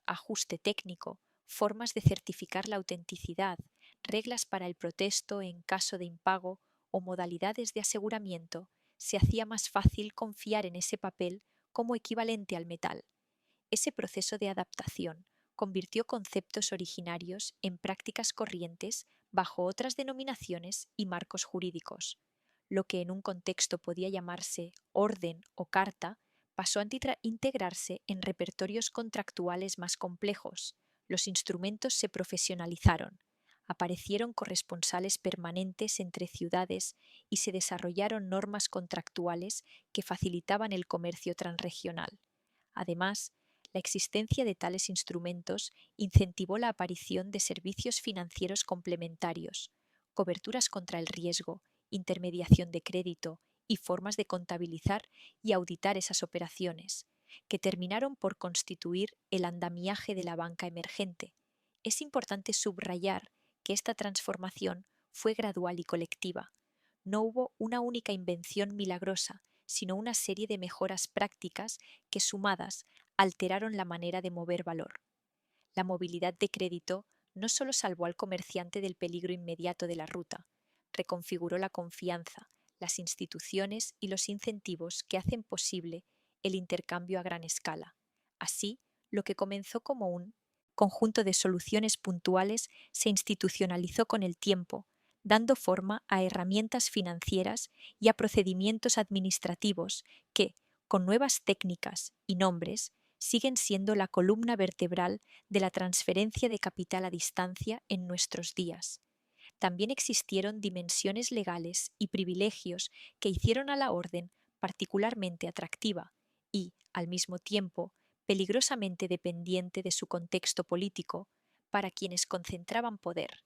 ajuste técnico, formas de certificar la autenticidad, reglas para el protesto en caso de impago o modalidades de aseguramiento, se hacía más fácil confiar en ese papel como equivalente al metal. Ese proceso de adaptación convirtió conceptos originarios en prácticas corrientes bajo otras denominaciones y marcos jurídicos. Lo que en un contexto podía llamarse orden o carta pasó a integrarse en repertorios contractuales más complejos. Los instrumentos se profesionalizaron, aparecieron corresponsales permanentes entre ciudades y se desarrollaron normas contractuales que facilitaban el comercio transregional. Además, la existencia de tales instrumentos incentivó la aparición de servicios financieros complementarios, coberturas contra el riesgo, intermediación de crédito y formas de contabilizar y auditar esas operaciones, que terminaron por constituir el andamiaje de la banca emergente. Es importante subrayar que esta transformación fue gradual y colectiva. No hubo una única invención milagrosa, sino una serie de mejoras prácticas que, sumadas, alteraron la manera de mover valor. La movilidad de crédito no solo salvó al comerciante del peligro inmediato de la ruta, reconfiguró la confianza, las instituciones y los incentivos que hacen posible el intercambio a gran escala. Así, lo que comenzó como un conjunto de soluciones puntuales se institucionalizó con el tiempo, dando forma a herramientas financieras y a procedimientos administrativos que, con nuevas técnicas y nombres, siguen siendo la columna vertebral de la transferencia de capital a distancia en nuestros días. También existieron dimensiones legales y privilegios que hicieron a la orden particularmente atractiva y, al mismo tiempo, peligrosamente dependiente de su contexto político para quienes concentraban poder.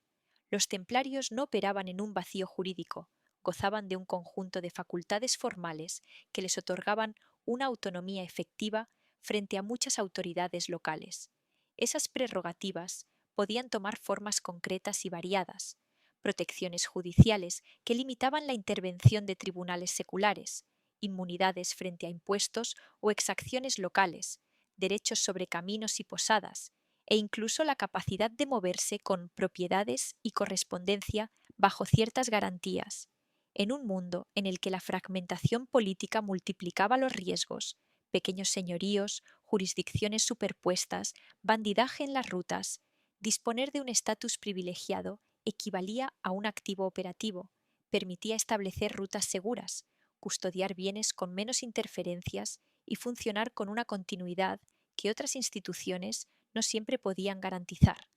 Los templarios no operaban en un vacío jurídico, gozaban de un conjunto de facultades formales que les otorgaban una autonomía efectiva frente a muchas autoridades locales. Esas prerrogativas podían tomar formas concretas y variadas: protecciones judiciales que limitaban la intervención de tribunales seculares, inmunidades frente a impuestos o exacciones locales, derechos sobre caminos y posadas, e incluso la capacidad de moverse con propiedades y correspondencia bajo ciertas garantías. En un mundo en el que la fragmentación política multiplicaba los riesgos, pequeños señoríos, jurisdicciones superpuestas, bandidaje en las rutas, disponer de un estatus privilegiado equivalía a un activo operativo, permitía establecer rutas seguras, custodiar bienes con menos interferencias y funcionar con una continuidad que otras instituciones no siempre podían garantizar.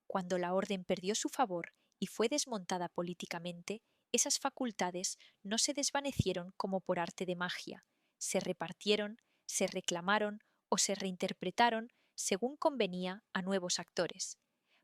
Cuando la orden perdió su favor y fue desmontada políticamente, esas facultades no se desvanecieron como por arte de magia, se repartieron, se reclamaron o se reinterpretaron según convenía a nuevos actores.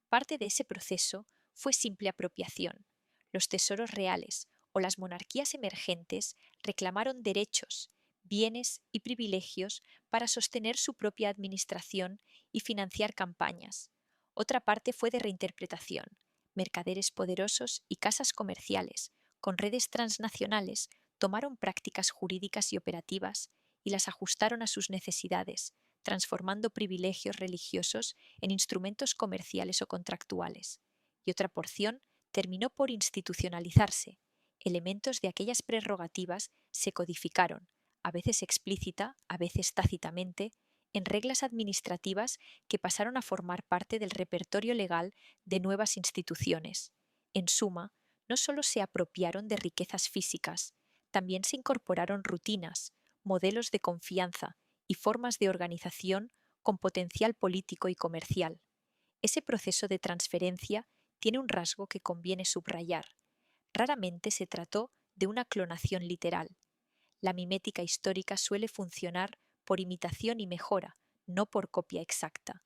Parte de ese proceso fue simple apropiación. Los tesoros reales o las monarquías emergentes reclamaron derechos, bienes y privilegios para sostener su propia administración y financiar campañas. Otra parte fue de reinterpretación. Mercaderes poderosos y casas comerciales, con redes transnacionales, tomaron prácticas jurídicas y operativas y las ajustaron a sus necesidades, transformando privilegios religiosos en instrumentos comerciales o contractuales. Y otra porción terminó por institucionalizarse. Elementos de aquellas prerrogativas se codificaron, a veces explícita, a veces tácitamente, en reglas administrativas que pasaron a formar parte del repertorio legal de nuevas instituciones. En suma, no solo se apropiaron de riquezas físicas, también se incorporaron rutinas, modelos de confianza y formas de organización con potencial político y comercial. Ese proceso de transferencia tiene un rasgo que conviene subrayar. Raramente se trató de una clonación literal. La mimética histórica suele funcionar por imitación y mejora, no por copia exacta.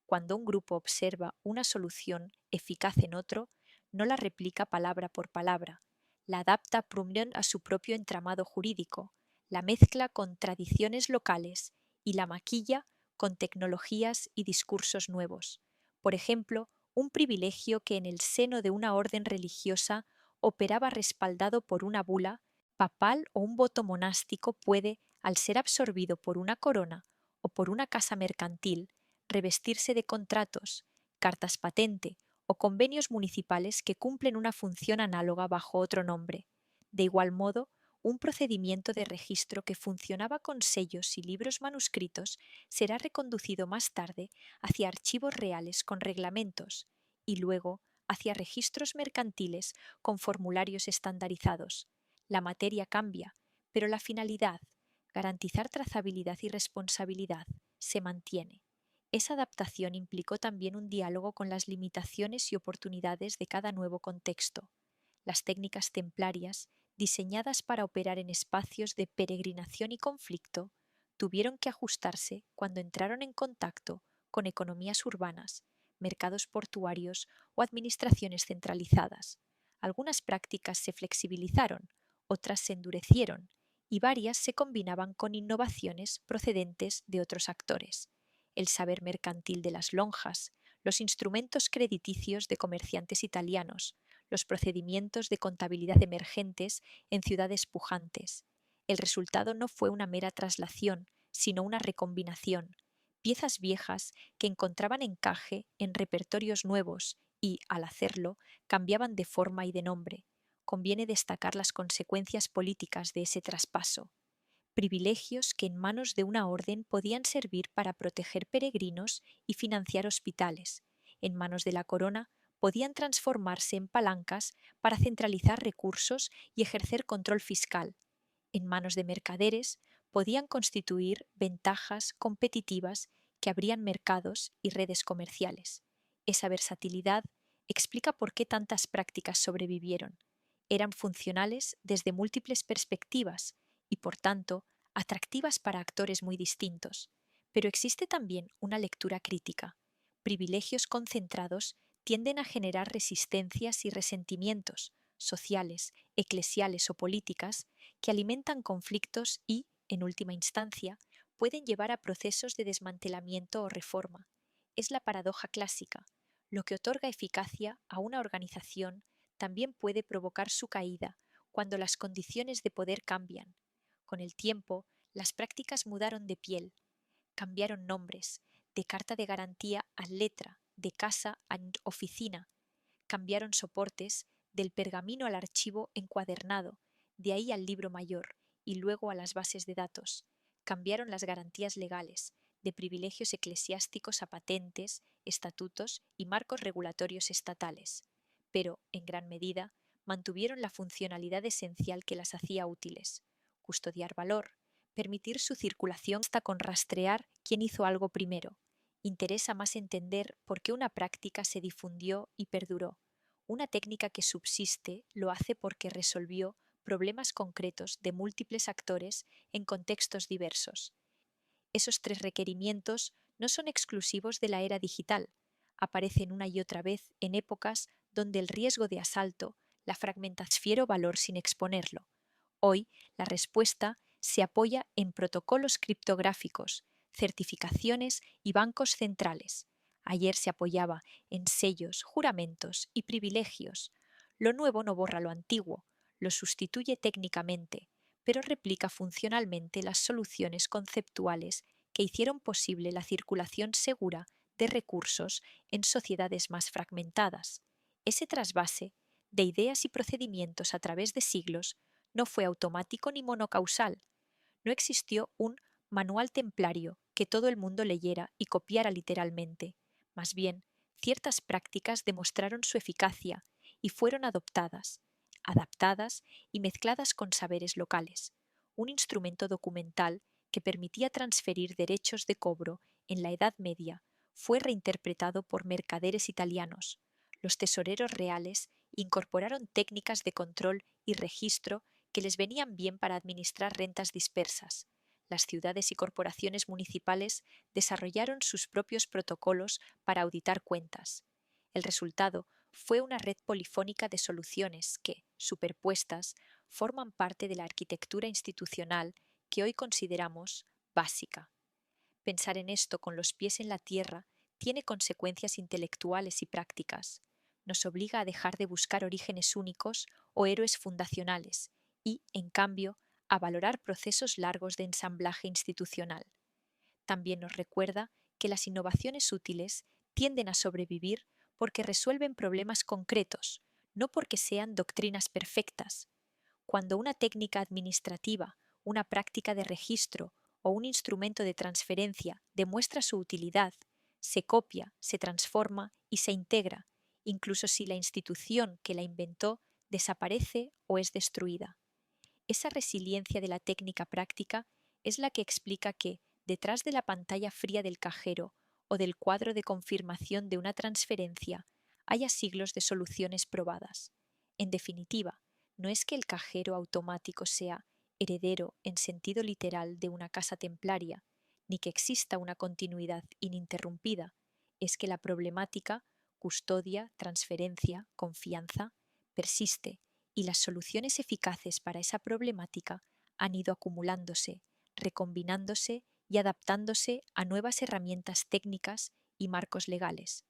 Cuando un grupo observa una solución eficaz en otro, no la replica palabra por palabra, la adapta a su propio entramado jurídico, la mezcla con tradiciones locales y la maquilla con tecnologías y discursos nuevos. Por ejemplo, un privilegio que en el seno de una orden religiosa operaba respaldado por una bula papal o un voto monástico puede, al ser absorbido por una corona o por una casa mercantil, revestirse de contratos, cartas patente o convenios municipales que cumplen una función análoga bajo otro nombre. De igual modo, un procedimiento de registro que funcionaba con sellos y libros manuscritos será reconducido más tarde hacia archivos reales con reglamentos y luego hacia registros mercantiles con formularios estandarizados. La materia cambia, pero la finalidad, garantizar trazabilidad y responsabilidad, se mantiene. Esa adaptación implicó también un diálogo con las limitaciones y oportunidades de cada nuevo contexto. Las técnicas templarias, diseñadas para operar en espacios de peregrinación y conflicto, tuvieron que ajustarse cuando entraron en contacto con economías urbanas, mercados portuarios o administraciones centralizadas. Algunas prácticas se flexibilizaron, otras se endurecieron y varias se combinaban con innovaciones procedentes de otros actores. El saber mercantil de las lonjas, los instrumentos crediticios de comerciantes italianos, los procedimientos de contabilidad emergentes en ciudades pujantes. El resultado no fue una mera traslación, sino una recombinación, piezas viejas que encontraban encaje en repertorios nuevos y, al hacerlo, cambiaban de forma y de nombre. Conviene destacar las consecuencias políticas de ese traspaso. Privilegios que en manos de una orden podían servir para proteger peregrinos y financiar hospitales. En manos de la corona podían transformarse en palancas para centralizar recursos y ejercer control fiscal. En manos de mercaderes podían constituir ventajas competitivas que abrían mercados y redes comerciales. Esa versatilidad explica por qué tantas prácticas sobrevivieron. Eran funcionales desde múltiples perspectivas y, por tanto, atractivas para actores muy distintos. Pero existe también una lectura crítica. Privilegios concentrados tienden a generar resistencias y resentimientos sociales, eclesiales o políticas que alimentan conflictos y, en última instancia, pueden llevar a procesos de desmantelamiento o reforma. Es la paradoja clásica. Lo que otorga eficacia a una organización también puede provocar su caída cuando las condiciones de poder cambian. Con el tiempo, las prácticas mudaron de piel, cambiaron nombres, de carta de garantía a letra, de casa a oficina, cambiaron soportes, del pergamino al archivo encuadernado, de ahí al libro mayor y luego a las bases de datos. Cambiaron las garantías legales, de privilegios eclesiásticos a patentes, estatutos y marcos regulatorios estatales. Pero, en gran medida, mantuvieron la funcionalidad esencial que las hacía útiles: custodiar valor, permitir su circulación hasta con rastrear quién hizo algo primero. Interesa más entender por qué una práctica se difundió y perduró. Una técnica que subsiste lo hace porque resolvió problemas concretos de múltiples actores en contextos diversos. Esos tres requerimientos no son exclusivos de la era digital, aparecen una y otra vez en épocas donde el riesgo de asalto, la fragmentación, transfiere valor sin exponerlo. Hoy, la respuesta se apoya en protocolos criptográficos, certificaciones y bancos centrales. Ayer se apoyaba en sellos, juramentos y privilegios. Lo nuevo no borra lo antiguo, lo sustituye técnicamente, pero replica funcionalmente las soluciones conceptuales que hicieron posible la circulación segura de recursos en sociedades más fragmentadas. Ese trasvase de ideas y procedimientos a través de siglos no fue automático ni monocausal. No existió un manual templario que todo el mundo leyera y copiara literalmente. Más bien, ciertas prácticas demostraron su eficacia y fueron adoptadas, adaptadas y mezcladas con saberes locales. Un instrumento documental que permitía transferir derechos de cobro en la Edad Media fue reinterpretado por mercaderes italianos. Los tesoreros reales incorporaron técnicas de control y registro que les venían bien para administrar rentas dispersas. Las ciudades y corporaciones municipales desarrollaron sus propios protocolos para auditar cuentas. El resultado fue una red polifónica de soluciones que, superpuestas, forman parte de la arquitectura institucional que hoy consideramos básica. Pensar en esto con los pies en la tierra tiene consecuencias intelectuales y prácticas. Nos obliga a dejar de buscar orígenes únicos o héroes fundacionales y, en cambio, a valorar procesos largos de ensamblaje institucional. También nos recuerda que las innovaciones útiles tienden a sobrevivir porque resuelven problemas concretos, no porque sean doctrinas perfectas. Cuando una técnica administrativa, una práctica de registro o un instrumento de transferencia demuestra su utilidad, se copia, se transforma y se integra, incluso si la institución que la inventó desaparece o es destruida. Esa resiliencia de la técnica práctica es la que explica que, detrás de la pantalla fría del cajero o del cuadro de confirmación de una transferencia, haya siglos de soluciones probadas. En definitiva, no es que el cajero automático sea heredero en sentido literal de una casa templaria, ni que exista una continuidad ininterrumpida, es que la problemática, custodia, transferencia, confianza, persiste y las soluciones eficaces para esa problemática han ido acumulándose, recombinándose y adaptándose a nuevas herramientas técnicas y marcos legales.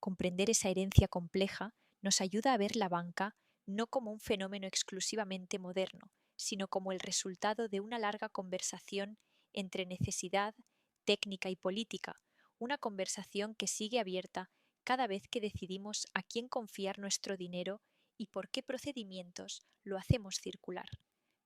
Comprender esa herencia compleja nos ayuda a ver la banca no como un fenómeno exclusivamente moderno, sino como el resultado de una larga conversación entre necesidad, técnica y política, una conversación que sigue abierta cada vez que decidimos a quién confiar nuestro dinero y por qué procedimientos lo hacemos circular.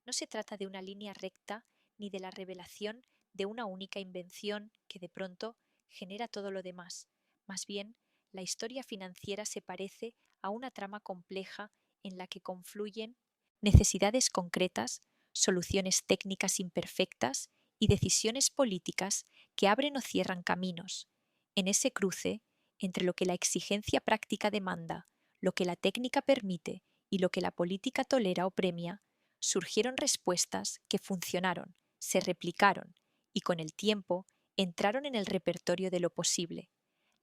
No se trata de una línea recta ni de la revelación de una única invención que de pronto genera todo lo demás. Más bien, la historia financiera se parece a una trama compleja en la que confluyen necesidades concretas, soluciones técnicas imperfectas y decisiones políticas que abren o cierran caminos. En ese cruce, entre lo que la exigencia práctica demanda, lo que la técnica permite y lo que la política tolera o premia, surgieron respuestas que funcionaron, se replicaron y con el tiempo entraron en el repertorio de lo posible.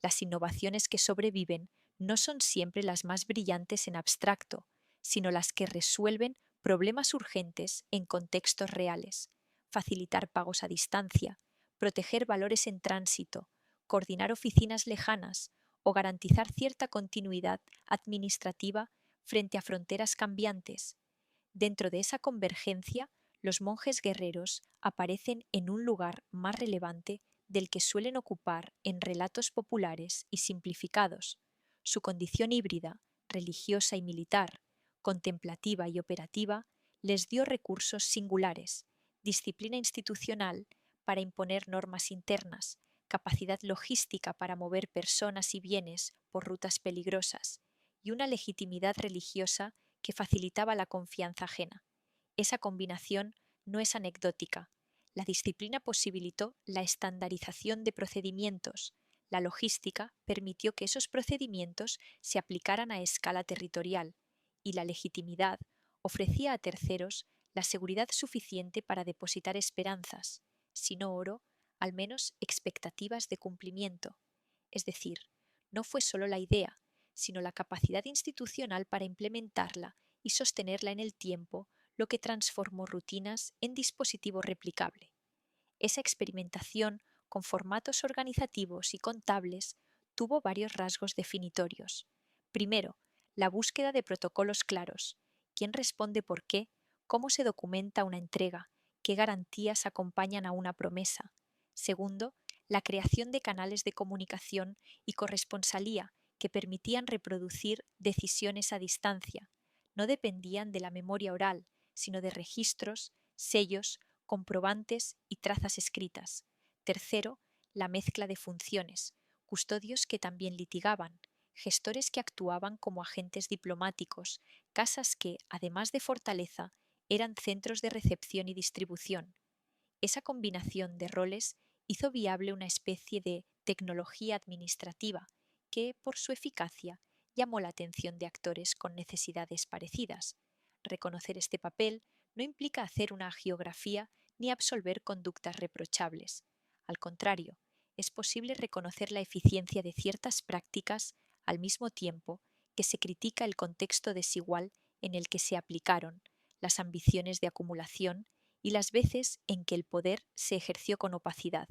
Las innovaciones que sobreviven no son siempre las más brillantes en abstracto, sino las que resuelven problemas urgentes en contextos reales, facilitar pagos a distancia, proteger valores en tránsito, coordinar oficinas lejanas o garantizar cierta continuidad administrativa frente a fronteras cambiantes. Dentro de esa convergencia, los monjes guerreros aparecen en un lugar más relevante del que suelen ocupar en relatos populares y simplificados. Su condición híbrida, religiosa y militar, contemplativa y operativa, les dio recursos singulares, disciplina institucional para imponer normas internas, capacidad logística para mover personas y bienes por rutas peligrosas, y una legitimidad religiosa que facilitaba la confianza ajena. Esa combinación no es anecdótica. La disciplina posibilitó la estandarización de procedimientos. La logística permitió que esos procedimientos se aplicaran a escala territorial y la legitimidad ofrecía a terceros la seguridad suficiente para depositar esperanzas, si no oro, al menos expectativas de cumplimiento. Es decir, no fue solo la idea, sino la capacidad institucional para implementarla y sostenerla en el tiempo lo que transformó rutinas en dispositivo replicable. Esa experimentación con formatos organizativos y contables tuvo varios rasgos definitorios. Primero, la búsqueda de protocolos claros. ¿Quién responde por qué? ¿Cómo se documenta una entrega? ¿Qué garantías acompañan a una promesa? Segundo, la creación de canales de comunicación y corresponsalía que permitían reproducir decisiones a distancia. No dependían de la memoria oral, sino de registros, sellos, comprobantes y trazas escritas. Tercero, la mezcla de funciones, custodios que también litigaban, gestores que actuaban como agentes diplomáticos, casas que, además de fortaleza, eran centros de recepción y distribución. Esa combinación de roles hizo viable una especie de tecnología administrativa que, por su eficacia, llamó la atención de actores con necesidades parecidas. Reconocer este papel no implica hacer una hagiografía ni absolver conductas reprochables. Al contrario, es posible reconocer la eficiencia de ciertas prácticas al mismo tiempo que se critica el contexto desigual en el que se aplicaron, las ambiciones de acumulación y las veces en que el poder se ejerció con opacidad.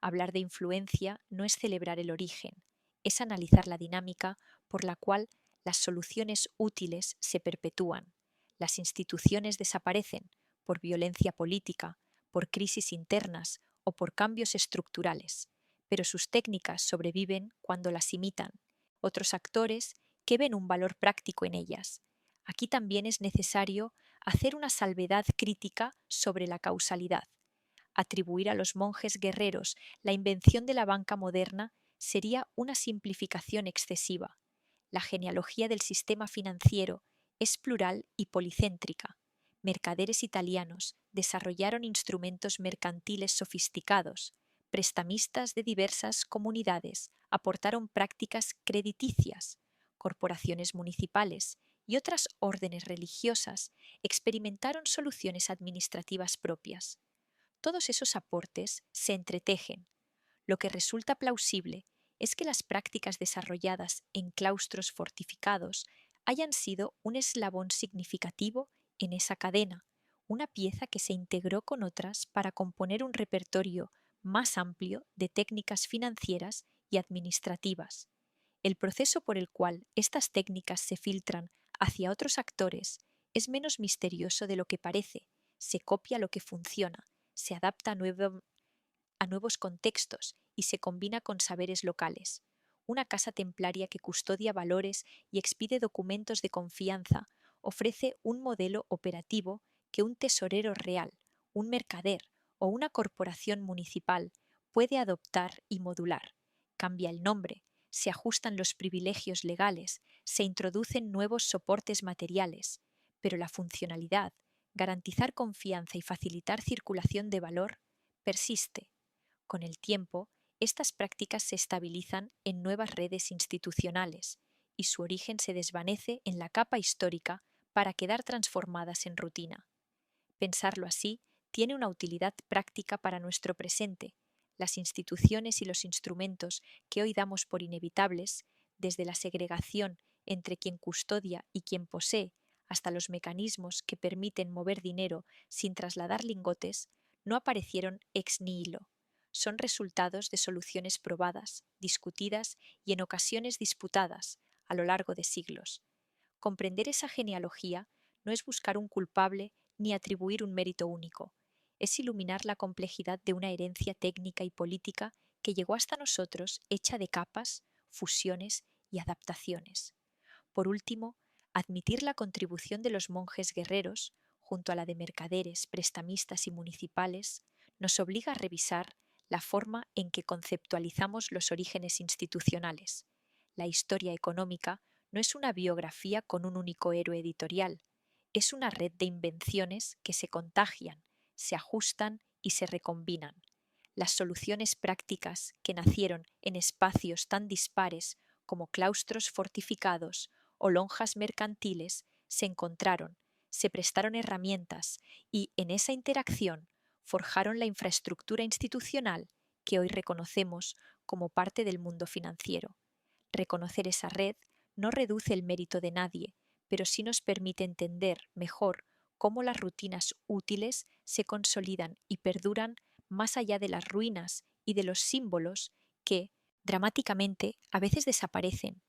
Hablar de influencia no es celebrar el origen, es analizar la dinámica por la cual las soluciones útiles se perpetúan, las instituciones desaparecen por violencia política, por crisis internas o por cambios estructurales, pero sus técnicas sobreviven cuando las imitan otros actores que ven un valor práctico en ellas. Aquí también es necesario hacer una salvedad crítica sobre la causalidad. Atribuir a los monjes guerreros la invención de la banca moderna sería una simplificación excesiva. La genealogía del sistema financiero es plural y policéntrica. Mercaderes italianos desarrollaron instrumentos mercantiles sofisticados. Prestamistas de diversas comunidades aportaron prácticas crediticias. Corporaciones municipales y otras órdenes religiosas experimentaron soluciones administrativas propias. Todos esos aportes se entretejen. Lo que resulta plausible es que las prácticas desarrolladas en claustros fortificados hayan sido un eslabón significativo en esa cadena, una pieza que se integró con otras para componer un repertorio más amplio de técnicas financieras y administrativas. El proceso por el cual estas técnicas se filtran hacia otros actores es menos misterioso de lo que parece, se copia lo que funciona, se adapta a nuevos contextos y se combina con saberes locales. Una casa templaria que custodia valores y expide documentos de confianza ofrece un modelo operativo que un tesorero real, un mercader o una corporación municipal puede adoptar y modular. Cambia el nombre, se ajustan los privilegios legales, se introducen nuevos soportes materiales, pero la funcionalidad, garantizar confianza y facilitar circulación de valor, persiste. Con el tiempo, estas prácticas se estabilizan en nuevas redes institucionales y su origen se desvanece en la capa histórica para quedar transformadas en rutina. Pensarlo así tiene una utilidad práctica para nuestro presente. Las instituciones y los instrumentos que hoy damos por inevitables, desde la segregación entre quien custodia y quien posee, hasta los mecanismos que permiten mover dinero sin trasladar lingotes, no aparecieron ex nihilo. Son resultados de soluciones probadas, discutidas y en ocasiones disputadas a lo largo de siglos. Comprender esa genealogía no es buscar un culpable ni atribuir un mérito único, es iluminar la complejidad de una herencia técnica y política que llegó hasta nosotros hecha de capas, fusiones y adaptaciones. Por último, admitir la contribución de los monjes guerreros, junto a la de mercaderes, prestamistas y municipales, nos obliga a revisar la forma en que conceptualizamos los orígenes institucionales. La historia económica no es una biografía con un único héroe editorial, es una red de invenciones que se contagian, se ajustan y se recombinan. Las soluciones prácticas que nacieron en espacios tan dispares como claustros fortificados o lonjas mercantiles se encontraron, se prestaron herramientas y, en esa interacción, forjaron la infraestructura institucional que hoy reconocemos como parte del mundo financiero. Reconocer esa red no reduce el mérito de nadie, pero sí nos permite entender mejor cómo las rutinas útiles se consolidan y perduran más allá de las ruinas y de los símbolos que, dramáticamente, a veces desaparecen,